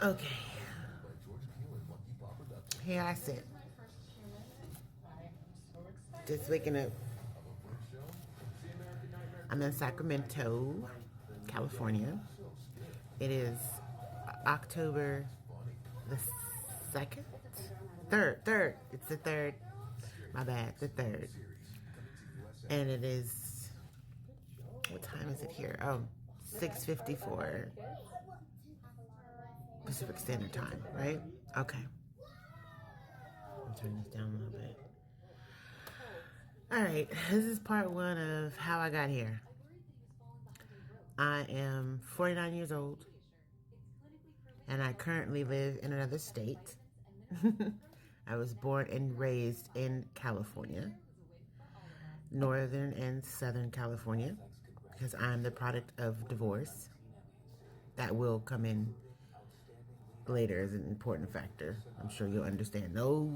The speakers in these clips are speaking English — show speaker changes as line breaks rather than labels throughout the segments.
Okay, here I sit, just waking up. I'm in Sacramento, California. It is October the 2nd? Third. It's the 3rd. My bad, the 3rd. And it is, what time is it here? Oh, 6:54 Pacific Standard Time, right? Okay. I'll turn this down a little bit. All right, this is part one of how I got here. I am 49 years old, and I currently live in another state. I was born and raised in California, Northern and Southern California, because I'm the product of divorce. That will come in later as an important factor. I'm sure you'll understand. Those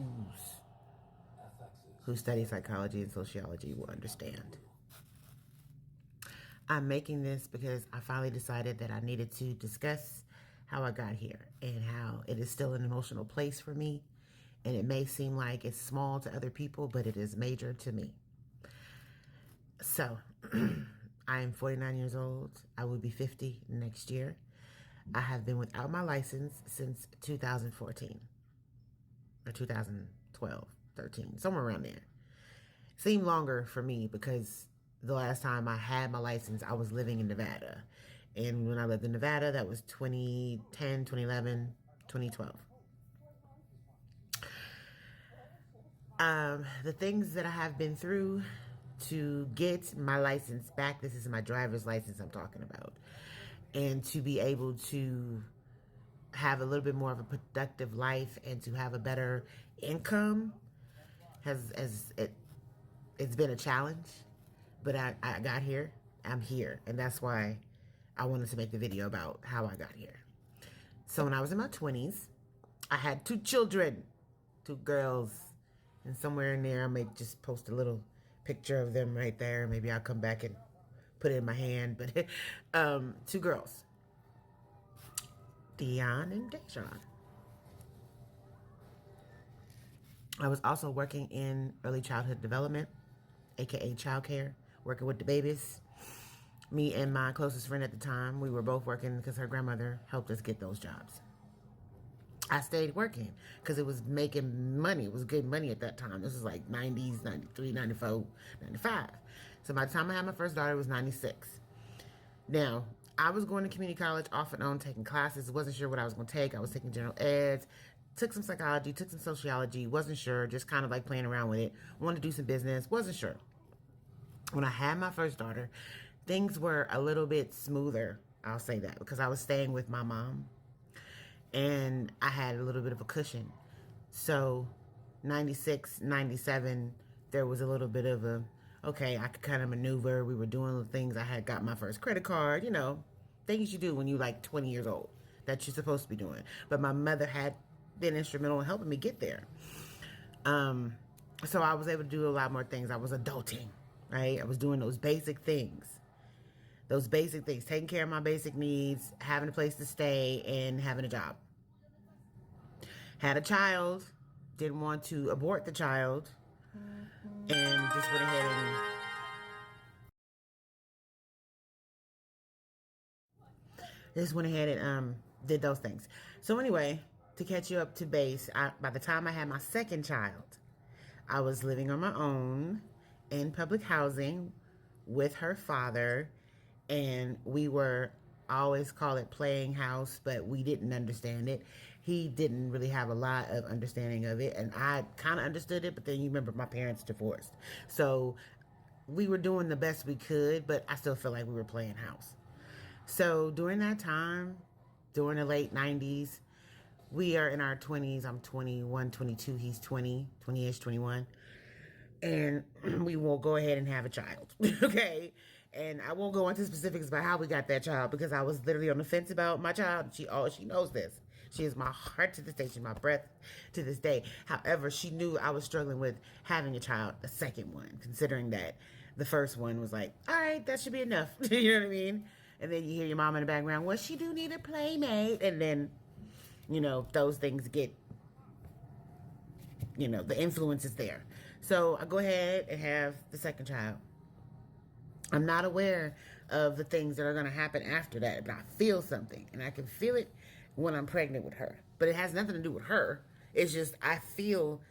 who study psychology and sociology will understand. I'm making this because I finally decided that I needed to discuss how I got here and how it is still an emotional place for me. And it may seem like it's small to other people, but it is major to me. So, I am 49 years old. I will be 50 next year. I have been without my license since 2014 or 2012, 13, somewhere around there. Seemed longer for me because the last time I had my license, I was living in Nevada. And when I lived in Nevada, that was 2010, 2011, 2012. The things that I have been through to get my license back, this is my driver's license I'm talking about, and to be able to have a little bit more of a productive life and to have a better income it's been a challenge, but I got here. I'm here, and that's why I wanted to make the video about how I got here. So when I was in my 20s, I had two children, two girls, and somewhere in there I may just post a little picture of them right there. Maybe I'll come back and put it in my hand, but two girls, Dion and Dejan. I was also working in early childhood development, aka childcare, working with the babies. Me and my closest friend at the time, we were both working because her grandmother helped us get those jobs. I stayed working because it was making money. It was good money at that time. This was like 90s, 93, 94, 95. So by the time I had my first daughter, it was 96. Now, I was going to community college off and on, taking classes. Wasn't sure what I was going to take. I was taking general eds, took some psychology, took some sociology. Wasn't sure, just kind of like playing around with it. Wanted to do some business. Wasn't sure. When I had my first daughter, things were a little bit smoother. I'll say that because I was staying with my mom and I had a little bit of a cushion. So 96, 97, there was a little bit of a, okay, I could kind of maneuver. We were doing the things. I had got my first credit card, things you do when you're like 20 years old that you're supposed to be doing. But my mother had been instrumental in helping me get there. So I was able to do a lot more things. I was adulting, right? I was doing those basic things. Taking care of my basic needs, having a place to stay, and having a job. Had a child, didn't want to abort the child, and just went ahead and did those things. So anyway, to catch you up to base, by the time I had my second child, I was living on my own in public housing with her father, and we were, I always call it playing house, but we didn't understand it. He didn't really have a lot of understanding of it, and I kind of understood it, but then you remember my parents divorced. So we were doing the best we could, but I still feel like we were playing house. So during that time, during the late 90s, we are in our 20s. I'm 21, 22. He's 20, 20-ish, 21. And we will go ahead and have a child. Okay. And I won't go into specifics about how we got that child because I was literally on the fence about my child. She knows this. She is my heart to this day. She's my breath to this day. However, she knew I was struggling with having a child, the second one, considering that the first one was like, all right, that should be enough. You know what I mean? And then you hear your mom in the background, well, she do need a playmate. And then those things get, the influence is there. So I go ahead and have the second child. I'm not aware of the things that are going to happen after that, but I feel something, and I can feel it when I'm pregnant with her. But it has nothing to do with her. It's just I feel,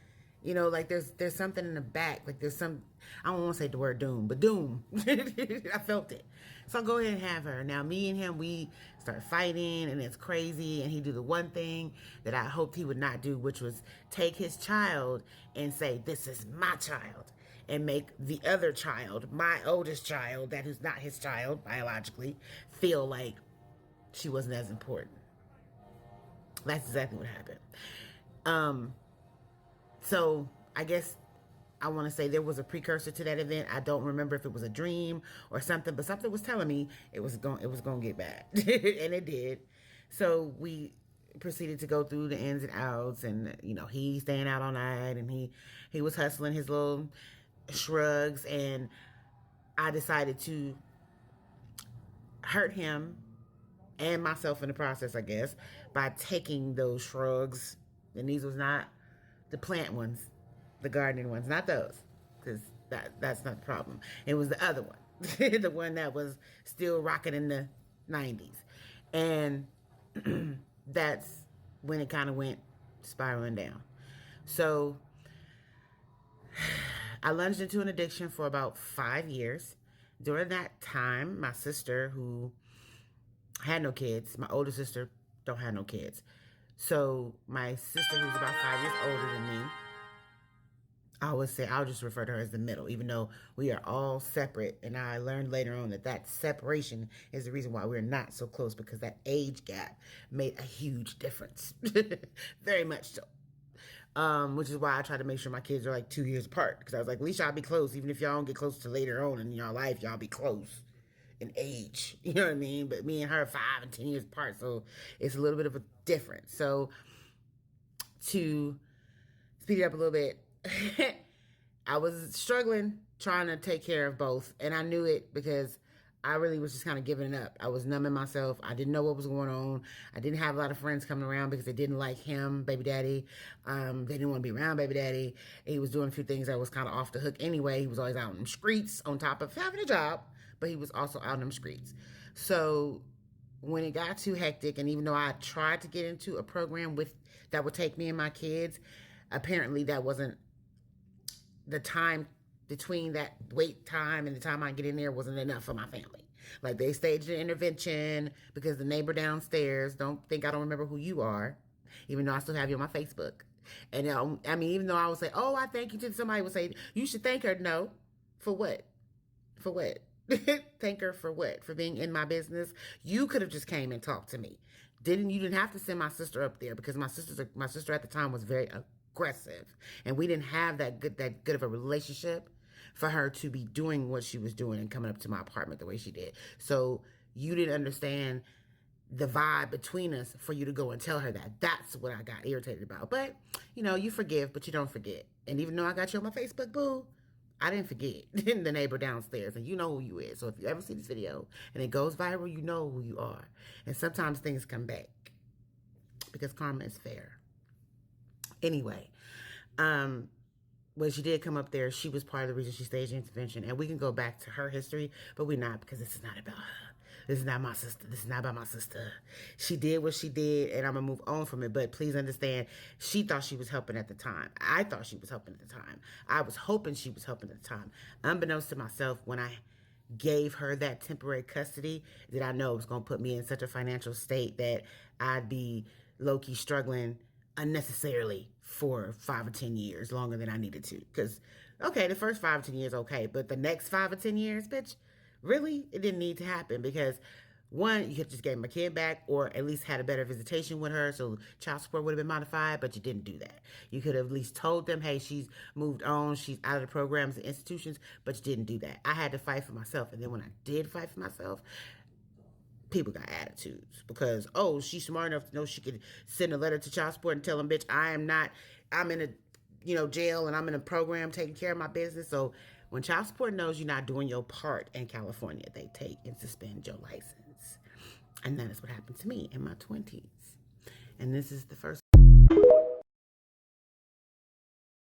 like there's something in the back, like there's some. I don't want to say the word doom, but doom. I felt it. So I'll go ahead and have her. Now me and him, we start fighting, and it's crazy. And he do the one thing that I hoped he would not do, which was take his child and say, "This is my child." And make the other child, my oldest child, that who's not his child biologically, feel like she wasn't as important. That's exactly what happened. So I guess I want to say there was a precursor to that event. I don't remember if it was a dream or something, but something was telling me it was going to get bad, and it did. So we proceeded to go through the ins and outs, and he staying out all night, and he was hustling his little shrugs, and I decided to hurt him and myself in the process, I guess, by taking those shrugs. And these was not the plant ones, the gardening ones, not those, because that's not the problem. It was the other one, the one that was still rocking in the 90s. And that's when it kind of went spiraling down. So I lunged into an addiction for about 5 years. During that time, my sister, who had no kids, my older sister don't have no kids. So my sister, who's about 5 years older than me, I'll just refer to her as the middle, even though we are all separate. And I learned later on that separation is the reason why we're not so close, because that age gap made a huge difference. Very much so. Which is why I try to make sure my kids are like 2 years apart, because I was like, at least y'all be close. Even if y'all don't get close to later on in your life, y'all be close in age. You know what I mean? But me and her are 5 and 10 years apart, so it's a little bit of a difference. So to speed it up a little bit, I was struggling trying to take care of both, and I knew it because I really was just kind of giving it up. I was numbing myself. I didn't know what was going on. I didn't have a lot of friends coming around because they didn't like him, baby daddy. They didn't want to be around baby daddy. He was doing a few things that was kind of off the hook anyway. He was always out in the streets on top of having a job, but he was also out in the streets. So when it got too hectic, and even though I tried to get into a program that would take me and my kids, apparently that wasn't the time between that wait time and the time I get in there wasn't enough for my family. Like, they staged an intervention because the neighbor downstairs, don't think I don't remember who you are, even though I still have you on my Facebook. And even though I would say, oh, I thank you to somebody would say, you should thank her. No. For what? For what? Thank her for what? For being in my business? You could have just came and talked to me. You didn't have to send my sister up there, because my sister at the time was very aggressive, and we didn't have that good of a relationship for her to be doing what she was doing and coming up to my apartment the way she did. So you didn't understand the vibe between us for you to go and tell her that. That's what I got irritated about. But, you forgive, but you don't forget. And even though I got you on my Facebook, boo, I didn't forget the neighbor downstairs, and you know who you is. So if you ever see this video and it goes viral, you know who you are. And sometimes things come back because karma is fair. Anyway, when she did come up there, she was part of the reason she staged intervention. And we can go back to her history, but we're not, because this is not about her. This is not my sister. This is not about my sister. She did what she did, and I'm going to move on from it. But please understand, she thought she was helping at the time. I thought she was helping at the time. I was hoping she was helping at the time. Unbeknownst to myself, when I gave her that temporary custody, that I know it was going to put me in such a financial state that I'd be low-key struggling unnecessarily for 5 or 10 years longer than I needed to. Because, okay, the first 5 or 10 years, okay, but the next 5 or 10 years, bitch, really, it didn't need to happen, because one, you could just gave my kid back, or at least had a better visitation with her, so child support would have been modified, but you didn't do that. You could have at least told them, hey, she's moved on, she's out of the programs and institutions, but you didn't do that. I had to fight for myself, and then when I did fight for myself, people got attitudes, because, oh, she's smart enough to know she could send a letter to child support and tell them, bitch, I'm in a, jail, and I'm in a program taking care of my business. So when child support knows you're not doing your part in California, they take and suspend your license. And that is what happened to me in my 20s. And this is the first